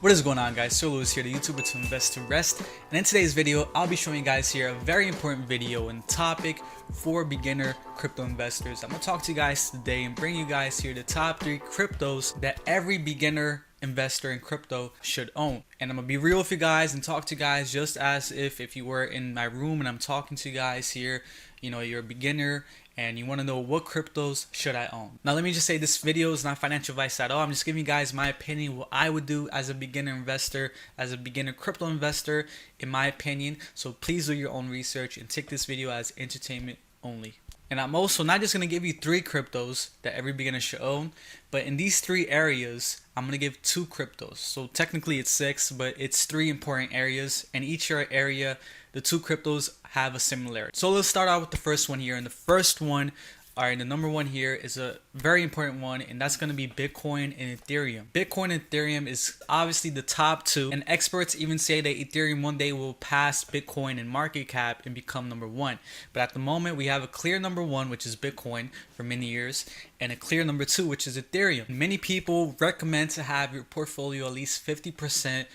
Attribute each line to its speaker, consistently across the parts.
Speaker 1: What is going on, guys? Sirluis here, the YouTuber to invest to rest, and in today's video I'll be showing you guys here a very important video and topic for beginner crypto investors. I'm gonna talk to you guys today and bring you guys here the top 3 cryptos that every beginner investor in crypto should own. And I'm gonna be real with you guys and talk to you guys just as if you were in my room and I'm talking to you guys here. You know, you're a beginner and you want to know what cryptos should I own. Now let me just say, this video is not financial advice at all. I'm just giving you guys my opinion, what I would do as a beginner investor, as a beginner crypto investor, in my opinion. So please do your own research and take this video as entertainment only. And I'm also not just going to give you 3 cryptos that every beginner should own, but in these 3 areas, I'm going to give 2 cryptos. So technically it's 6, but it's 3 important areas, and each area, the 2 cryptos have a similarity. So let's start out with the first one here. And the first one, alright, the number 1 here is a very important one, and that's going to be Bitcoin and Ethereum. Bitcoin and Ethereum is obviously the top 2, and experts even say that Ethereum one day will pass Bitcoin in market cap and become number 1. But at the moment, we have a clear number 1, which is Bitcoin for many years, and a clear number 2, which is Ethereum. Many people recommend to have your portfolio at least 50%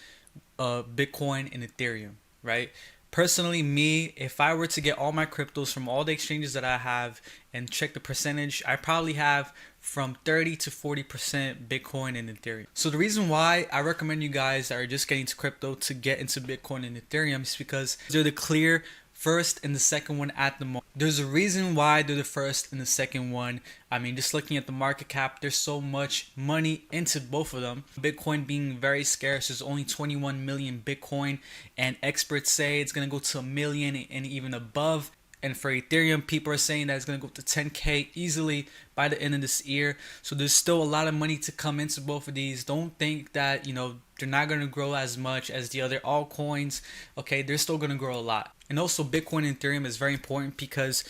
Speaker 1: Bitcoin and Ethereum, right? Personally, me, if I were to get all my cryptos from all the exchanges that I have and check the percentage, I probably have from 30 to 40% Bitcoin and Ethereum. So the reason why I recommend you guys that are just getting into crypto to get into Bitcoin and Ethereum is because they're the clear first and the second one at the moment. There's a reason why they're the first and the second one. I mean, just looking at the market cap, there's so much money into both of them. Bitcoin being very scarce, there's only 21 million Bitcoin, and experts say it's going to go to 1 million and even above. And for Ethereum, people are saying that it's going to go to 10K easily by the end of this year. So there's still a lot of money to come into both of these. Don't think that, you know, they're not going to grow as much as the other altcoins. Okay, they're still going to grow a lot. And also Bitcoin and Ethereum is very important because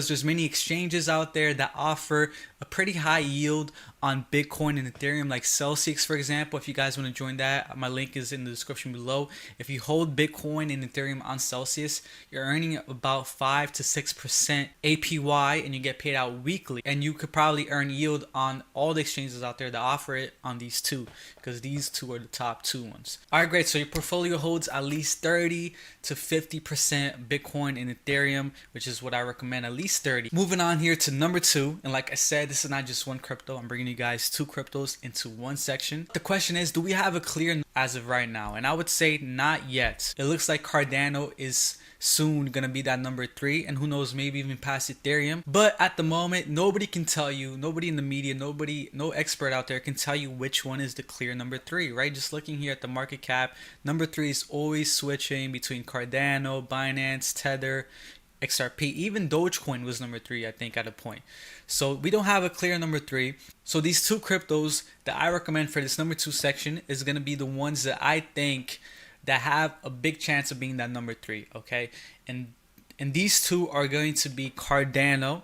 Speaker 1: there's many exchanges out there that offer a pretty high yield on Bitcoin and Ethereum, like Celsius, for example. If you guys want to join that, my link is in the description below. If you hold Bitcoin and Ethereum on Celsius, you're earning about 5 to 6% APY, and you get paid out weekly. And you could probably earn yield on all the exchanges out there that offer it on these 2, because these 2 are the top 2 ones. Alright, great. So your portfolio holds at least 30 to 50% Bitcoin and Ethereum, which is what I recommend, at least 30. Moving on here to number 2, and like I said, this is not just one crypto. I'm bringing you guys 2 cryptos into one section. The question is, do we have a clear as of right now? And I would say not yet. It looks like Cardano is soon gonna be that number 3, and who knows, maybe even past Ethereum. But at the moment, nobody can tell you, nobody in the media, no expert out there can tell you which one is the clear number 3, right? Just looking here at the market cap, number 3 is always switching between Cardano, Binance, Tether, XRP. Even Dogecoin was number 3, I think, at a point. So we don't have a clear number 3. So these 2 cryptos that I recommend for this number 2 section is going to be the ones that I think that have a big chance of being that number 3, okay? And these 2 are going to be Cardano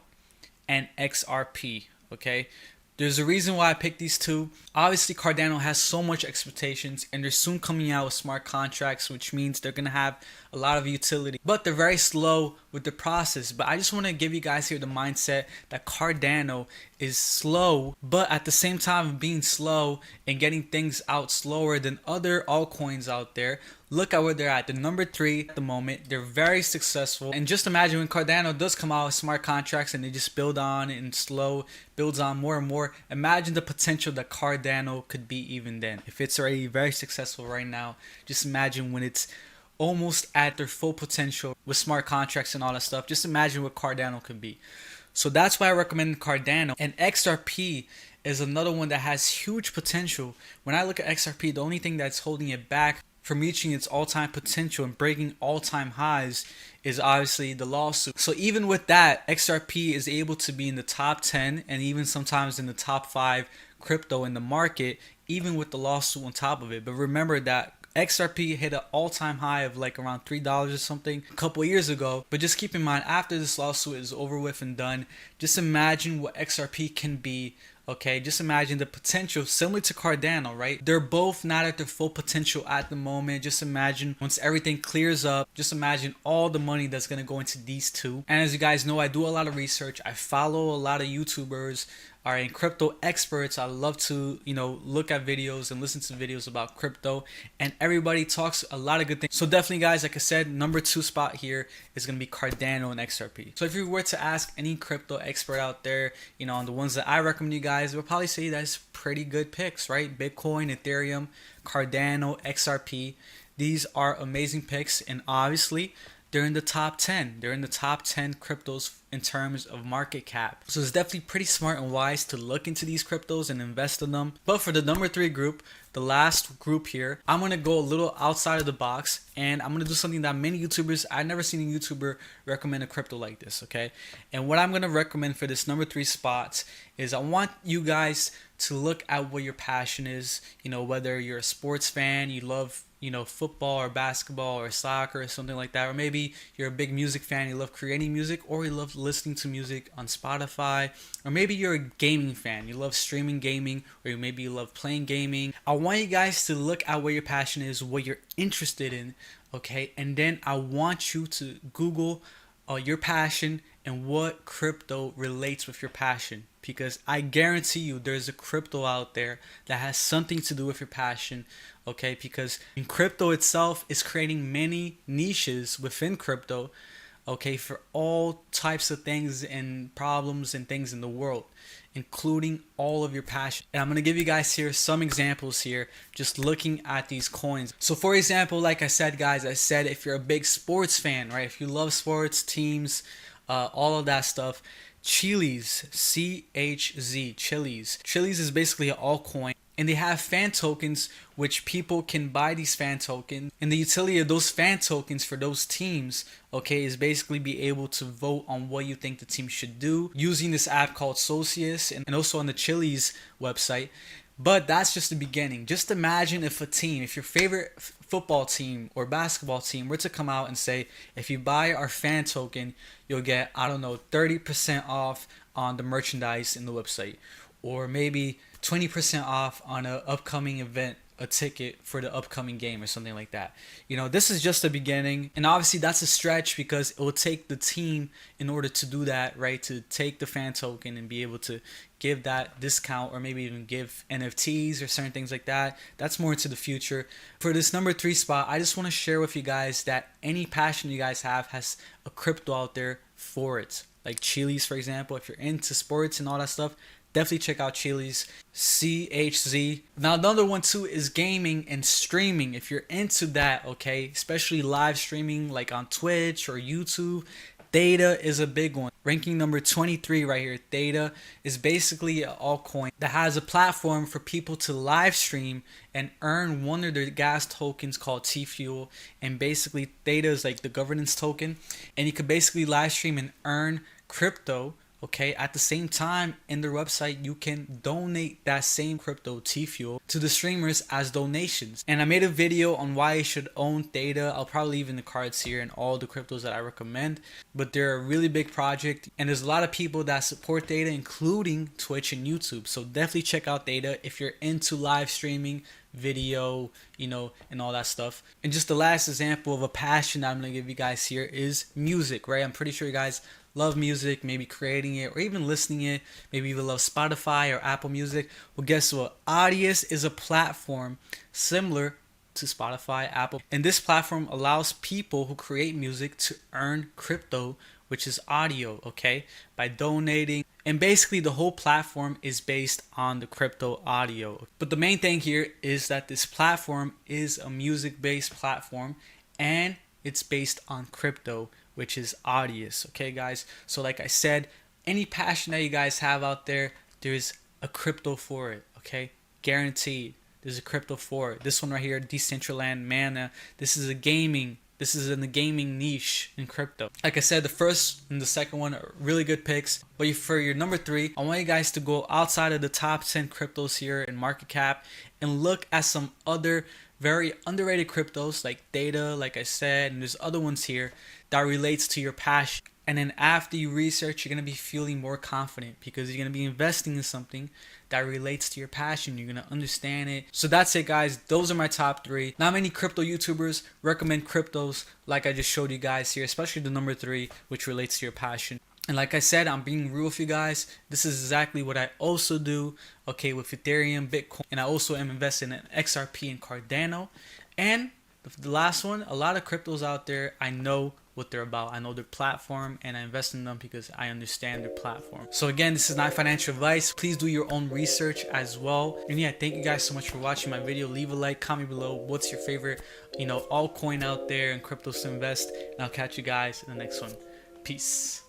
Speaker 1: and XRP, okay? There's a reason why I picked these 2. Obviously, Cardano has so much expectations, and they're soon coming out with smart contracts, which means they're going to have a lot of utility. But they're very slow with the process. But I just want to give you guys here the mindset that Cardano is slow, but at the same time being slow and getting things out slower than other altcoins out there. Look at where they're at. The number 3 at the moment. They're very successful. And just imagine when Cardano does come out with smart contracts and they just build on and slow, builds on more and more. Imagine the potential that Cardano could be even then. If it's already very successful right now, just imagine when it's almost at their full potential with smart contracts and all that stuff. Just imagine what Cardano could be. So that's why I recommend Cardano. And XRP is another one that has huge potential. When I look at XRP, the only thing that's holding it back from reaching its all-time potential and breaking all-time highs is obviously the lawsuit. So even with that, XRP is able to be in the top 10 and even sometimes in the top 5 crypto in the market, even with the lawsuit on top of it. But remember that XRP hit an all-time high of like around $3 or something a couple years ago. But just keep in mind, after this lawsuit is over with and done, just imagine what XRP can be. Okay, just imagine the potential, similar to Cardano, right? They're both not at their full potential at the moment. Just imagine once everything clears up, just imagine all the money that's going to go into these 2. And as you guys know, I do a lot of research. I follow a lot of YouTubers, All right, and crypto experts. I love to, look at videos and listen to videos about crypto, and everybody talks a lot of good things. So definitely, guys, like I said, number 2 spot here is gonna be Cardano and XRP. So if you were to ask any crypto expert out there, on the ones that I recommend you guys, they'll probably say that's pretty good picks, right? Bitcoin, Ethereum, Cardano, XRP. These are amazing picks, and obviously they're in the top 10. They're in the top 10 cryptos in terms of market cap. So it's definitely pretty smart and wise to look into these cryptos and invest in them. But for the number 3 group, the last group here, I'm going to go a little outside of the box, and I'm going to do something that many YouTubers, I've never seen a YouTuber recommend a crypto like this, okay? And what I'm going to recommend for this number 3 spot is I want you guys to look at what your passion is, whether you're a sports fan, you love football or basketball or soccer or something like that, or maybe you're a big music fan, you love creating music, or you love listening to music on Spotify, or maybe you're a gaming fan, you love streaming gaming, or maybe you love playing gaming. I want you guys to look at what your passion is, what you're interested in, okay? And then I want you to Google your passion and what crypto relates with your passion, because I guarantee you there's a crypto out there that has something to do with your passion, okay? Because in crypto itself is creating many niches within crypto, okay, for all types of things and problems and things in the world, including all of your passion. And I'm going to give you guys here some examples here, just looking at these coins. So for example, like I said, guys, if you're a big sports fan, right, if you love sports teams, all of that stuff, Chiliz, CHZ, Chiliz is basically an altcoin, and they have fan tokens which people can buy these fan tokens, and the utility of those fan tokens for those teams, okay, is basically be able to vote on what you think the team should do using this app called Socius, and also on the Chiliz website. But that's just the beginning. Just imagine if your favorite football team or basketball team were to come out and say, if you buy our fan token, you'll get, 30% off on the merchandise in the website, or maybe 20% off on an upcoming event, a ticket for the upcoming game or something like that. This is just the beginning, and obviously that's a stretch because it will take the team in order to do that, right, to take the fan token and be able to give that discount, or maybe even give NFTs or certain things like that. That's more into the future. For this number 3 spot, I just want to share with you guys that any passion you guys have has a crypto out there for it. Like Chiliz, for example, if you're into sports and all that stuff, definitely check out Chiliz, CHZ. Now another one too is gaming and streaming. If you're into that, okay, especially live streaming like on Twitch or YouTube, Theta is a big one. Ranking number 23 right here. Theta is basically an altcoin that has a platform for people to live stream and earn one of their gas tokens called T-Fuel. And basically Theta is like the governance token, and you could basically live stream and earn crypto. Okay, at the same time, in their website, you can donate that same crypto T-Fuel to the streamers as donations. And I made a video on why you should own Theta. I'll probably leave in the cards here and all the cryptos that I recommend. But they're a really big project, and there's a lot of people that support Theta, including Twitch and YouTube. So definitely check out Theta if you're into live streaming, video, and all that stuff. And just the last example of a passion that I'm going to give you guys here is music, right? I'm pretty sure you guys love music, maybe creating it or even listening it. Maybe you love Spotify or Apple Music. Well, guess what? Audius is a platform similar to Spotify, Apple, and this platform allows people who create music to earn crypto, which is audio, okay, by donating. And basically the whole platform is based on the crypto audio. But the main thing here is that this platform is a music-based platform, and it's based on crypto, which is Audius. Okay, guys? So like I said, any passion that you guys have out there, there's a crypto for it, okay? Guaranteed. There's a crypto for it. This one right here, Decentraland Mana, this is in the gaming niche in crypto. Like I said, the first and the second one are really good picks. But for your number 3, I want you guys to go outside of the top 10 cryptos here in market cap and look at some other very underrated cryptos like Theta, like I said, and there's other ones here that relates to your passion. And then after you research, you're going to be feeling more confident because you're going to be investing in something that relates to your passion. You're going to understand it. So that's it, guys. Those are my top 3. Not many crypto YouTubers recommend cryptos like I just showed you guys here, especially the number 3, which relates to your passion. And like I said, I'm being real with you guys. This is exactly what I also do, okay, with Ethereum, Bitcoin, and I also am investing in XRP and Cardano. And the last one, a lot of cryptos out there, I know what they're about. I know their platform, and I invest in them because I understand their platform. So again, this is not financial advice. Please do your own research as well. And yeah, thank you guys so much for watching my video. Leave a like, comment below what's your favorite, altcoin out there and cryptos to invest. And I'll catch you guys in the next one. Peace.